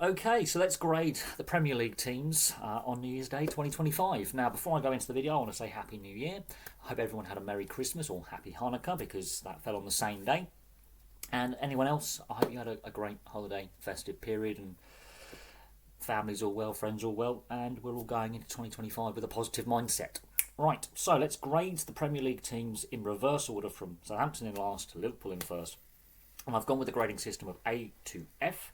Okay, so let's grade the Premier League teams on New Year's Day 2025. Now, before I go into the video, I want to say Happy New Year. I hope everyone had a Merry Christmas or Happy Hanukkah because that fell on the same day. And anyone else, I hope you had a great holiday, festive period, and families all well, friends all well, and we're all going into 2025 with a positive mindset. Right, so let's grade the Premier League teams in reverse order from Southampton in last to Liverpool in first. And I've gone with the grading system of A to F,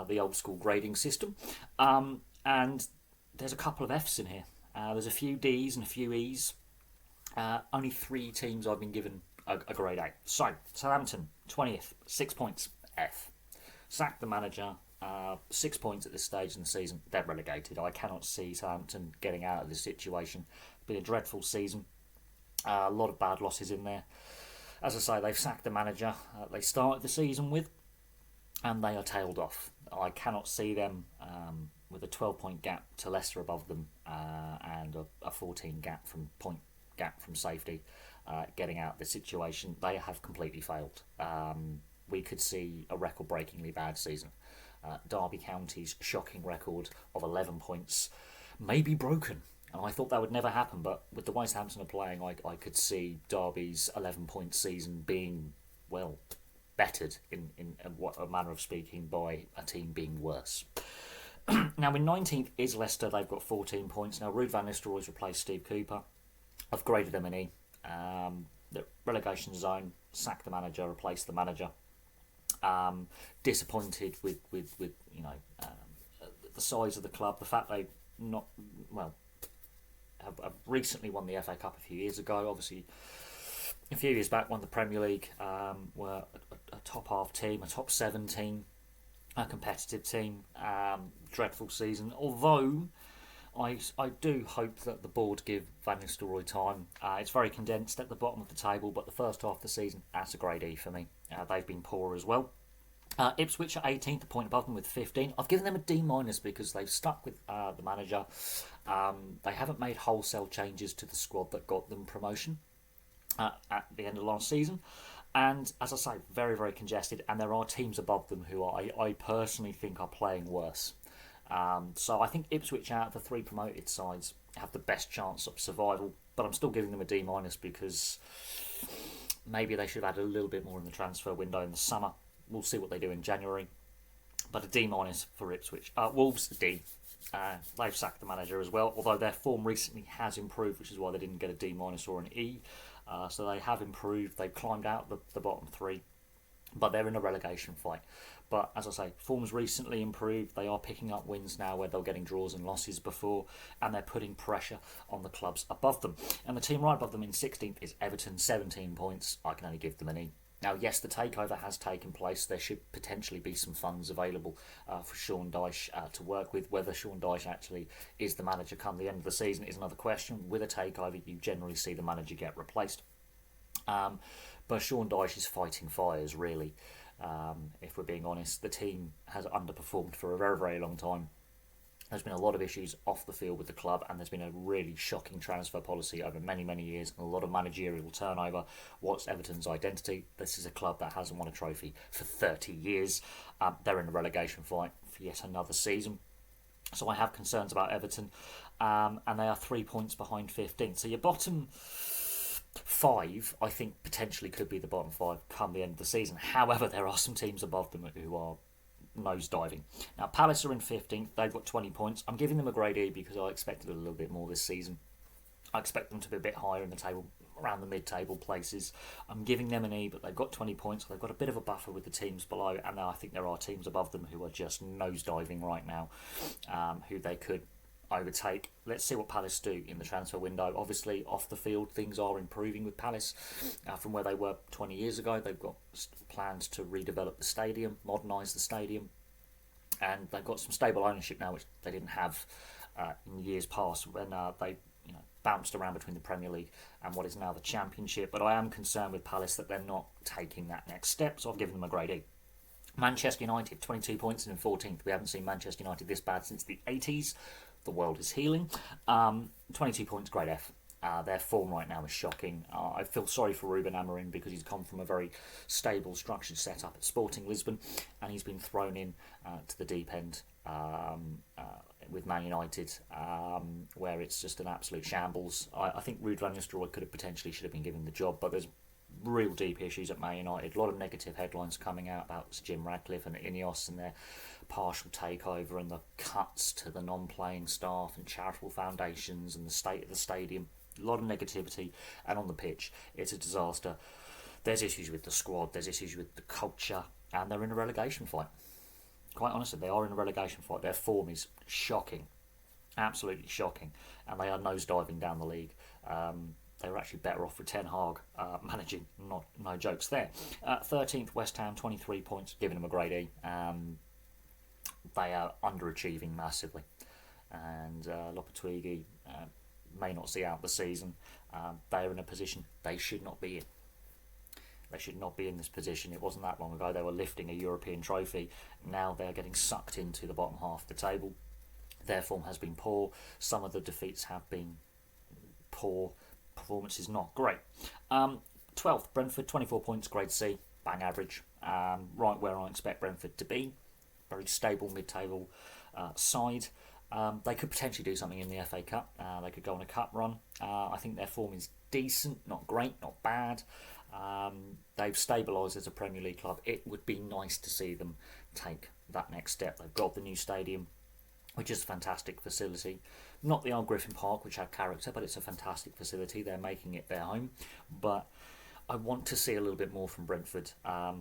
the old school grading system. And there's a couple of Fs in here. There's a few Ds and a few Es. Only three teams I've been given a grade A. So, Southampton, 20th, 6 points, F. Sack the manager, 6 points at this stage in the season. They're relegated. I cannot see Southampton getting out of this situation. It's been a dreadful season. A lot of bad losses in there. As I say, they've sacked the manager they started the season with, and they are tailed off. I cannot see them with a 12-point gap to Leicester above them and a 14 point gap from safety getting out of the situation. They have completely failed. We could see a record-breakingly bad season. Derby County's shocking record of 11 points may be broken. And I thought that would never happen, but with the way Southampton are playing, I could see Derby's 11-point season being, well, bettered in what a manner of speaking by a team being worse. Now in 19th is Leicester. They've got 14 points. Now Ruud van Nistelrooy's replaced Steve Cooper. I've graded them an E. The relegation zone, sacked the manager, replaced the manager. Disappointed with the size of the club, the fact they not well have recently won the FA Cup a few years ago. Obviously, a few years back won the Premier League. Were a top half team, a top 7 team, a competitive team. Dreadful season. Although I do hope that the board give Van Nistelrooy time. It's very condensed at the bottom of the table, but the first half of the season, that's a grade E for me. They've been poor as well. Ipswich are 18th, a point above them with 15. I've given them a D- because they've stuck with the manager. They haven't made wholesale changes to the squad that got them promotion at the end of last season. And as I say, very, very congested. And there are teams above them who I personally think are playing worse. So I think Ipswich, out of the 3 promoted sides, have the best chance of survival. But I'm still giving them a D- because maybe they should have had a little bit more in the transfer window in the summer. We'll see what they do in January. But a D- for Ipswich. Wolves, D. They've sacked the manager as well, although their form recently has improved, which is why they didn't get a D- or an E. So they have improved. They've climbed out the bottom 3, but they're in a relegation fight. But as I say, form's recently improved. They are picking up wins now where they're getting draws and losses before, and they're putting pressure on the clubs above them. And the team right above them in 16th is Everton, 17 points. I can only give them an E. Now, yes, the takeover has taken place. There should potentially be some funds available for Sean Dyche to work with. Whether Sean Dyche actually is the manager come the end of the season is another question. With a takeover, you generally see the manager get replaced. But Sean Dyche is fighting fires, really. If we're being honest, the team has underperformed for a very, very long time. There's been a lot of issues off the field with the club, and there's been a really shocking transfer policy over many, many years, and a lot of managerial turnover. What's Everton's identity? This is a club that hasn't won a trophy for 30 years. They're in a relegation fight for yet another season. So I have concerns about Everton, and they are 3 points behind 15th. So your bottom 5, I think, potentially could be the bottom 5 come the end of the season. However, there are some teams above them who are nosediving. Now, Palace are in 15th. They've got 20 points. I'm giving them a grade E because I expected a little bit more this season. I expect them to be a bit higher in the table, around the mid-table places. I'm giving them an E, but they've got 20 points. They've got a bit of a buffer with the teams below, and I think there are teams above them who are just nosediving right now, who they could overtake. Let's see what Palace do in the transfer window. Obviously, off the field, things are improving with Palace from where they were 20 years ago. They've got plans to redevelop the stadium, modernise the stadium, and they've got some stable ownership now, which they didn't have in years past when they bounced around between the Premier League and what is now the Championship. But I am concerned with Palace that they're not taking that next step, so I've given them a grade E. Manchester United, 22 points and in 14th. We haven't seen Manchester United this bad since the 80s. The world is healing. 22 points, grade F. Their form right now is shocking. I feel sorry for Ruben Amorim because he's come from a very stable, structured setup at Sporting Lisbon, and he's been thrown in to the deep end with Man United, where it's just an absolute shambles. I think Ruud van Nistelrooy should have been given the job, but there's real deep issues at Man United. A lot of negative headlines coming out about Jim Radcliffe and Ineos and their partial takeover and the cuts to the non-playing staff and charitable foundations and the state of the stadium. A lot of negativity, and on the pitch it's a disaster. There's issues with the squad, there's issues with the culture, and they're in a relegation fight. Quite honestly, they are in a relegation fight. Their form is shocking, absolutely shocking, and they are nosediving down the league. They were actually better off with Ten Hag managing. No jokes there. 13th West Ham, 23 points, giving them a grade E. They are underachieving massively, and Lopetegui may not see out the season. They are in a position they should not be in. They should not be in this position. It wasn't that long ago they were lifting a European trophy. Now they're getting sucked into the bottom half of the table. Their form has been poor. Some of the defeats have been poor. Performance is not great. 12th, Brentford, 24 points, grade C, bang average. Right where I expect Brentford to be. Very stable mid-table side. They could potentially do something in the FA Cup. They could go on a cup run. I think their form is decent, not great, not bad. They've stabilised as a Premier League club. It would be nice to see them take that next step. They've got the new stadium, which is a fantastic facility. Not the old Griffin Park, which had character, but it's a fantastic facility. They're making it their home. But I want to see a little bit more from Brentford.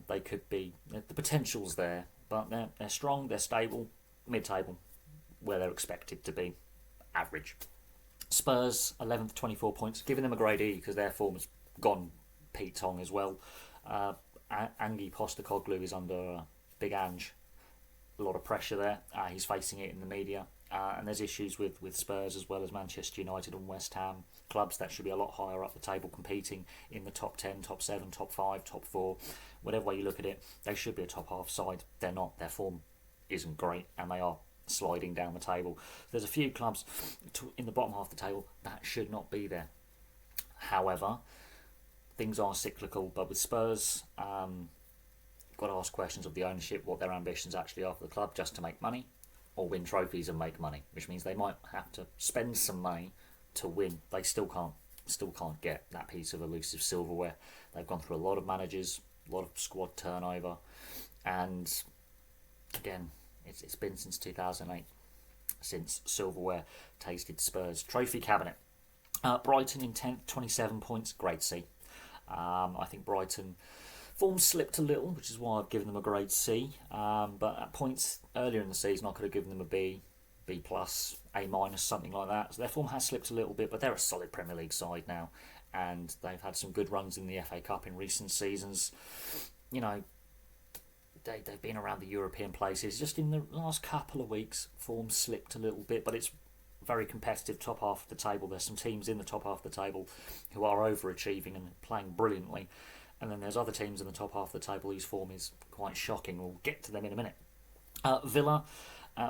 They could be... The potential's there, but they're strong, they're stable, mid-table, where they're expected to be, average. Spurs, 11th, 24 points, giving them a grade E because their form has gone Pete Tong as well. Ange Postecoglou is under Big Ange. A lot of pressure there. He's facing it in the media. And there's issues with Spurs as well as Manchester United and West Ham. Clubs that should be a lot higher up the table competing in the top 10, top 7, top 5, top 4. Whatever way you look at it, they should be a top half side. They're not. Their form isn't great and they are sliding down the table. There's a few clubs in the bottom half of the table that should not be there. However, things are cyclical, but with Spurs, got to ask questions of the ownership, what their ambitions actually are for the club, just to make money or win trophies and make money, which means they might have to spend some money to win. They still can't get that piece of elusive silverware. They've gone through a lot of managers, a lot of squad turnover, and again, it's been since 2008 since silverware tasted Spurs trophy cabinet. Brighton in 10th, 27 points, grade C. I think Brighton form slipped a little, which is why I've given them a grade C. But at points earlier in the season, I could have given them a B, B plus, A minus, something like that. So their form has slipped a little bit, but they're a solid Premier League side now, and they've had some good runs in the FA Cup in recent seasons. You know, they've been around the European places. Just in the last couple of weeks, form slipped a little bit, but it's very competitive top half of the table. There's some teams in the top half of the table who are overachieving and playing brilliantly. And then there's other teams in the top half of the table whose form is quite shocking. We'll get to them in a minute. Villa,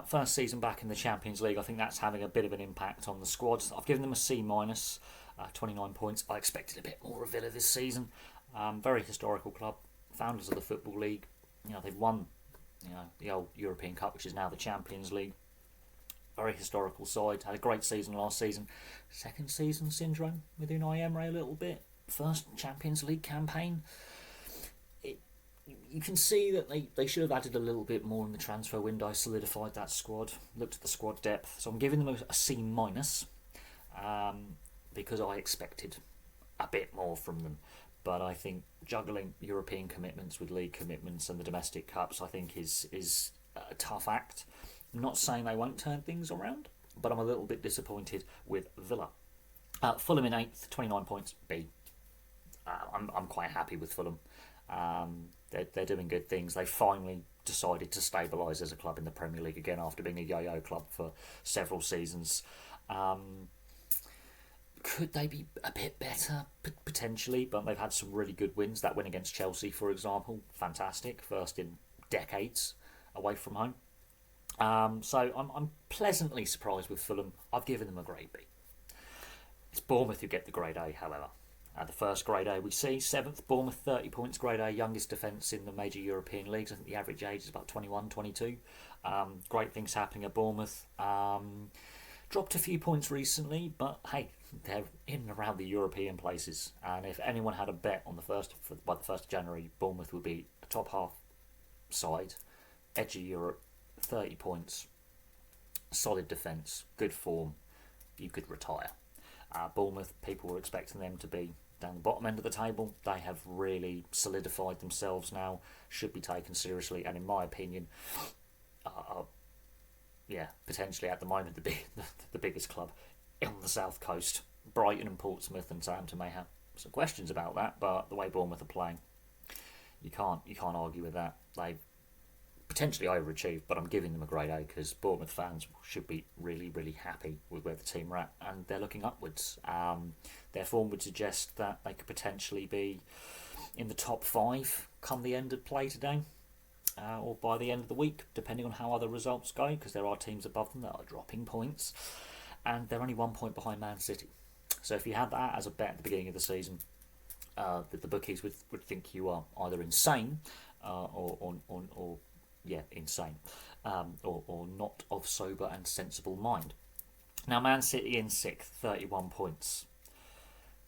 first season back in the Champions League. I think that's having a bit of an impact on the squad. I've given them a C minus, 29 points. I expected a bit more of Villa this season. Very historical club, founders of the Football League. You know, they've won, the old European Cup, which is now the Champions League. Very historical side. Had a great season last season. Second season syndrome with Unai Emery a little bit. First Champions League campaign. You can see that they should have added a little bit more in the transfer window, solidified that squad, looked at the squad depth. So I'm giving them a C minus because I expected a bit more from them. But I think juggling European commitments with league commitments and the domestic cups, I think is a tough act. I'm not saying they won't turn things around, but I'm a little bit disappointed with Villa. Fulham in 8th, 29 points, B. I'm quite happy with Fulham. They're doing good things. They finally decided to stabilise as a club in the Premier League again after being a yo-yo club for several seasons. Could they be a bit better? Potentially, but they've had some really good wins. That win against Chelsea, for example, fantastic. First in decades away from home. So I'm pleasantly surprised with Fulham. I've given them a grade B. It's Bournemouth who get the grade A, however. The first grade A we see, 7th, Bournemouth, 30 points, grade A, youngest defence in the major European leagues. I think the average age is about 21, 22. Great things happening at Bournemouth. Dropped a few points recently, but hey, they're in and around the European places. And if anyone had a bet on by the 1st of January, Bournemouth would be a top half side, edge of Europe, 30 points, solid defence, good form, you could retire. Bournemouth, people were expecting them to be down the bottom end of the table. They have really solidified themselves now, should be taken seriously, and in my opinion, potentially at the moment the biggest club on the south coast. Brighton and Portsmouth and Southampton may have some questions about that, but the way Bournemouth are playing, you can't argue with that. They potentially overachieved, but I'm giving them a grade A because Bournemouth fans should be really, really happy with where the team are at, and they're looking upwards. Their form would suggest that they could potentially be in the top 5 come the end of play today, or by the end of the week, depending on how other results go, because there are teams above them that are dropping points, and they're only 1 point behind Man City. So if you had that as a bet at the beginning of the season, the bookies would think you are either insane or insane, or not of sober and sensible mind. Now, Man City in 6th, 31 points,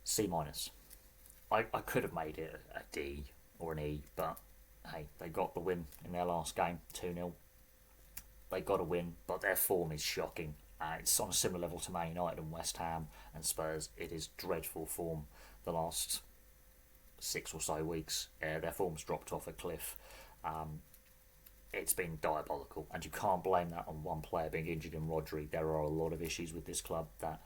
C-. I could have made it a D or an E, but hey, they got the win in their last game, 2-0. They got a win, but their form is shocking. It's on a similar level to Man United and West Ham and Spurs. It is dreadful form the last 6 or so weeks. Their form's dropped off a cliff. It's been diabolical, and you can't blame that on one player being injured in Rodri. There are a lot of issues with this club that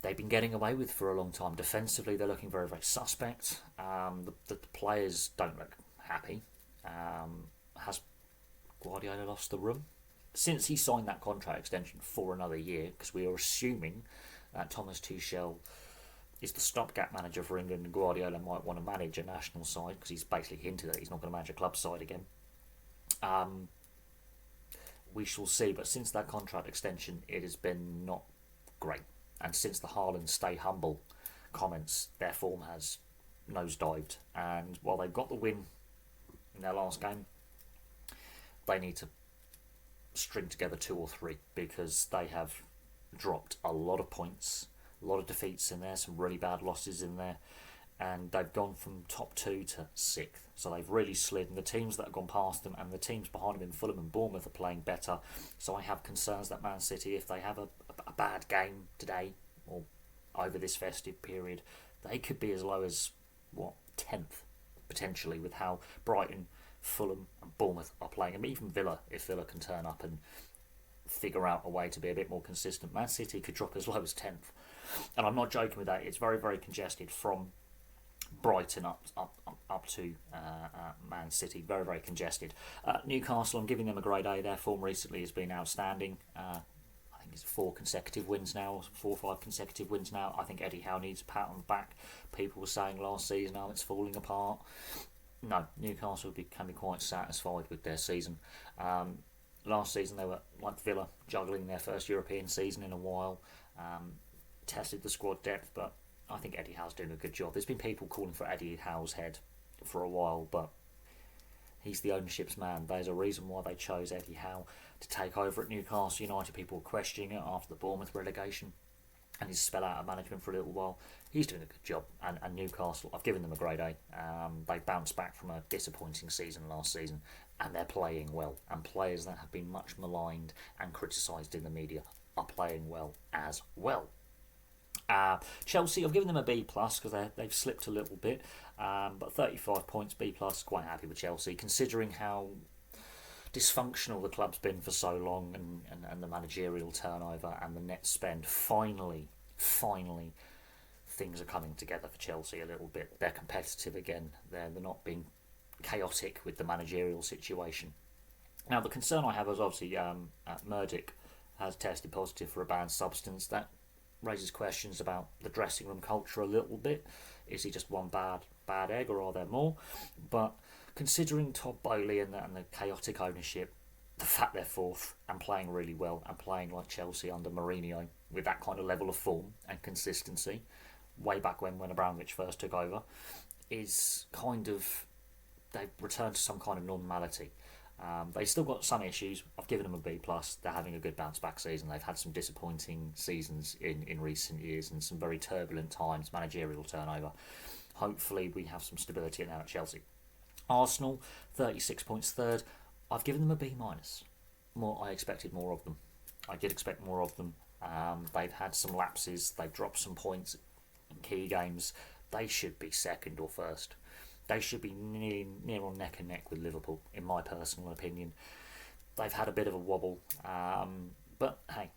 they've been getting away with for a long time. Defensively, they're looking very, very suspect. The players don't look happy. Has Guardiola lost the room? Since he signed that contract extension for another year, because we are assuming that Thomas Tuchel is the stopgap manager for England, and Guardiola might want to manage a national side, because he's basically hinted that he's not going to manage a club side again. We shall see, but since that contract extension, it has been not great. And since the Haaland stay humble comments, their form has nosedived. And while they've got the win in their last game, they need to string together 2 or 3, because they have dropped a lot of points, a lot of defeats in there, some really bad losses in there, and they've gone from top 2 to 6th. So they've really slid, and the teams that have gone past them and the teams behind them in Fulham and Bournemouth are playing better. So I have concerns that Man City, if they have a bad game today or over this festive period, they could be as low as 10th potentially, with how Brighton, Fulham and Bournemouth are playing. And even Villa, if Villa can turn up and figure out a way to be a bit more consistent, Man City could drop as low as 10th. And I'm not joking with that. It's very, very congested from Brighton up to Man City. Very, very congested. Newcastle, I'm giving them a grade A. Their form recently has been outstanding. I think it's 4 consecutive wins now, 4 or 5 consecutive wins now. I think Eddie Howe needs a pat on the back. People were saying last season, it's falling apart. No, Newcastle can be quite satisfied with their season. Last season they were like Villa, juggling their first European season in a while. Tested the squad depth, but I think Eddie Howe's doing a good job. There's been people calling for Eddie Howe's head for a while, but he's the ownership's man. There's a reason why they chose Eddie Howe to take over at Newcastle United. People were questioning it after the Bournemouth relegation and his spell out of management for a little while. He's doing a good job, and Newcastle, I've given them a grade A. They bounced back from a disappointing season last season, and they're playing well. And players that have been much maligned and criticised in the media are playing well as well. Chelsea, I've given them a B+, because they've slipped a little bit, but 35 points, B+, quite happy with Chelsea, considering how dysfunctional the club's been for so long, and the managerial turnover and the net spend. Finally, things are coming together for Chelsea a little bit. They're competitive again. They're not being chaotic with the managerial situation. Now, the concern I have is obviously Murdoch has tested positive for a banned substance. That raises questions about the dressing room culture a little bit. Is he just one bad egg, or are there more? But considering Todd Bowley and the chaotic ownership, the fact they're fourth and playing really well and playing like Chelsea under Mourinho with that kind of level of form and consistency, way back when Abramovich first took over, is kind of, they've returned to some kind of normality. They've still got some issues. I've given them a B plus. They're having a good bounce back season. They've had some disappointing seasons in recent years and some very turbulent times, managerial turnover. Hopefully we have some stability now at Chelsea. Arsenal, 36 points third. I've given them a B minus. I expected more of them. I did expect more of them. They've had some lapses. They've dropped some points in key games. They should be second or first. They should be near on neck and neck with Liverpool, in my personal opinion. They've had a bit of a wobble, but hey,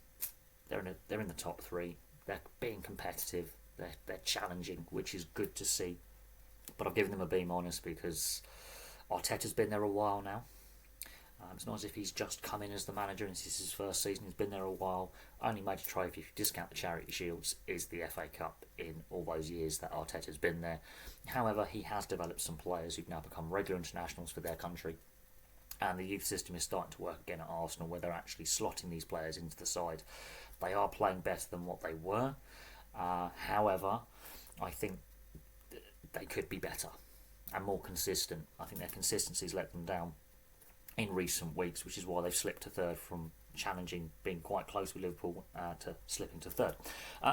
they're in the top three. They're being competitive. They're challenging, which is good to see. But I've given them a B minus because Arteta's been there a while now. It's not as if he's just come in as the manager and this is his first season. He's been there a while. Only major trophy, if you discount the Charity Shields, is the FA Cup in all those years that Arteta's been there. However, he has developed some players who've now become regular internationals for their country. And the youth system is starting to work again at Arsenal, where they're actually slotting these players into the side. They are playing better than what they were. However, I think they could be better and more consistent. I think their consistency's let them down in recent weeks, which is why they've slipped to third from challenging, being quite close with Liverpool, to slipping to third.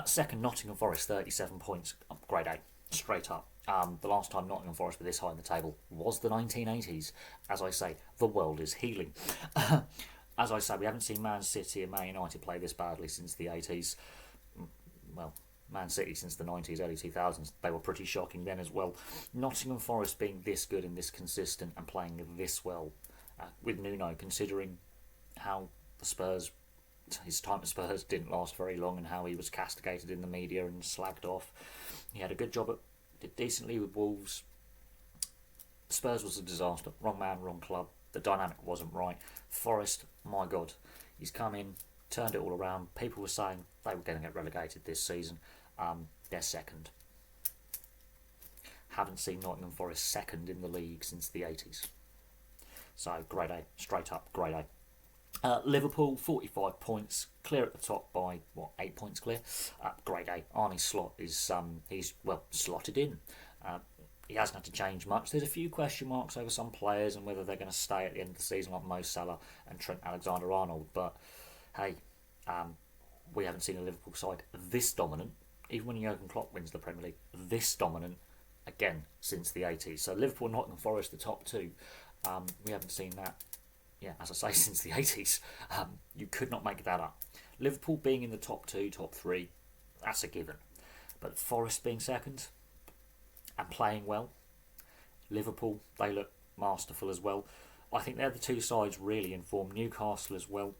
Second, Nottingham Forest, 37 points, grade A, straight up. The last time Nottingham Forest were this high in the table was the 1980s. As I say, the world is healing. As I say, we haven't seen Man City and Man United play this badly since the 80s. Well, Man City since the 90s, early 2000s. They were pretty shocking then as well. Nottingham Forest being this good and this consistent and playing this well with Nuno, considering how the Spurs, his time at Spurs didn't last very long and how he was castigated in the media and slagged off. He had a good job did decently with Wolves. Spurs was a disaster. Wrong man, wrong club. The dynamic wasn't right. Forest, my God, he's come in, turned it all around. People were saying they were going to get relegated this season. They're second. Haven't seen Nottingham Forest second in the league since the 80s. So, grade A, straight up, grade A. Liverpool, 45 points, clear at the top by, 8 points clear. Grade A. Arne Slot is, he's, slotted in. He hasn't had to change much. There's a few question marks over some players and whether they're going to stay at the end of the season, like Mo Salah and Trent Alexander-Arnold. But, hey, we haven't seen a Liverpool side this dominant, even when Jurgen Klopp wins the Premier League, this dominant, again, since the 80s. So, Liverpool, Nottingham Forest, the top two. We haven't seen that, as I say, since the 80s. You could not make that up. Liverpool being in the top two, top three, that's a given. But Forest being second and playing well, Liverpool, they look masterful as well. I think they're the two sides really in form. Newcastle as well.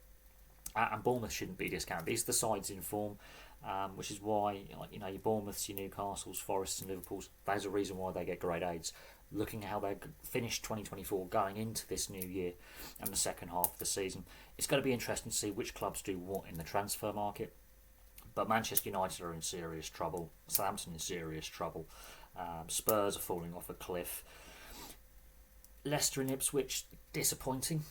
And Bournemouth shouldn't be discounted. These are the sides in form, which is why, your Bournemouths, your Newcastles, Forests and Liverpools, there's a reason why they get grade A's. Looking at how they finished 2024 going into this new year and the second half of the season, it's going to be interesting to see which clubs do what in the transfer market. But Manchester United are in serious trouble. Southampton in serious trouble. Spurs are falling off a cliff. Leicester and Ipswich, disappointing.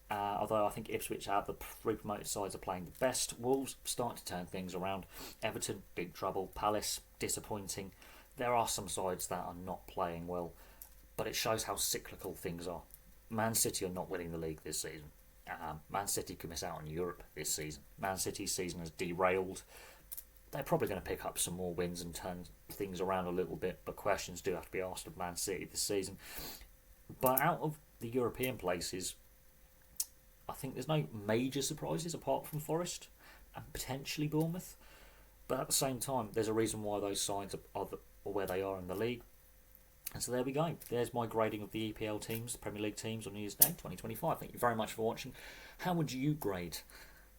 Although I think Ipswich out of the three promoted sides are playing the best. Wolves starting to turn things around. Everton, big trouble. Palace, disappointing. There are some sides that are not playing well, but it shows how cyclical things are. Man City are not winning the league this season. Man City could miss out on Europe this season. Man City's season has derailed. They're probably going to pick up some more wins and turn things around a little bit, but questions do have to be asked of Man City this season. But out of the European places, I think there's no major surprises apart from Forest and potentially Bournemouth. But at the same time, there's a reason why those sides are where they are in the league. And so there we go. There's my grading of the EPL teams, the Premier League teams on New Year's Day 2025. Thank you very much for watching. How would you grade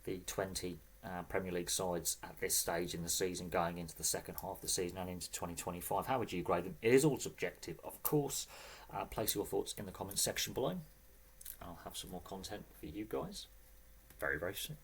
the 20 Premier League sides at this stage in the season, going into the second half of the season and into 2025? How would you grade them? It is all subjective, of course. Place your thoughts in the comments section below. I'll have some more content for you guys very, very soon.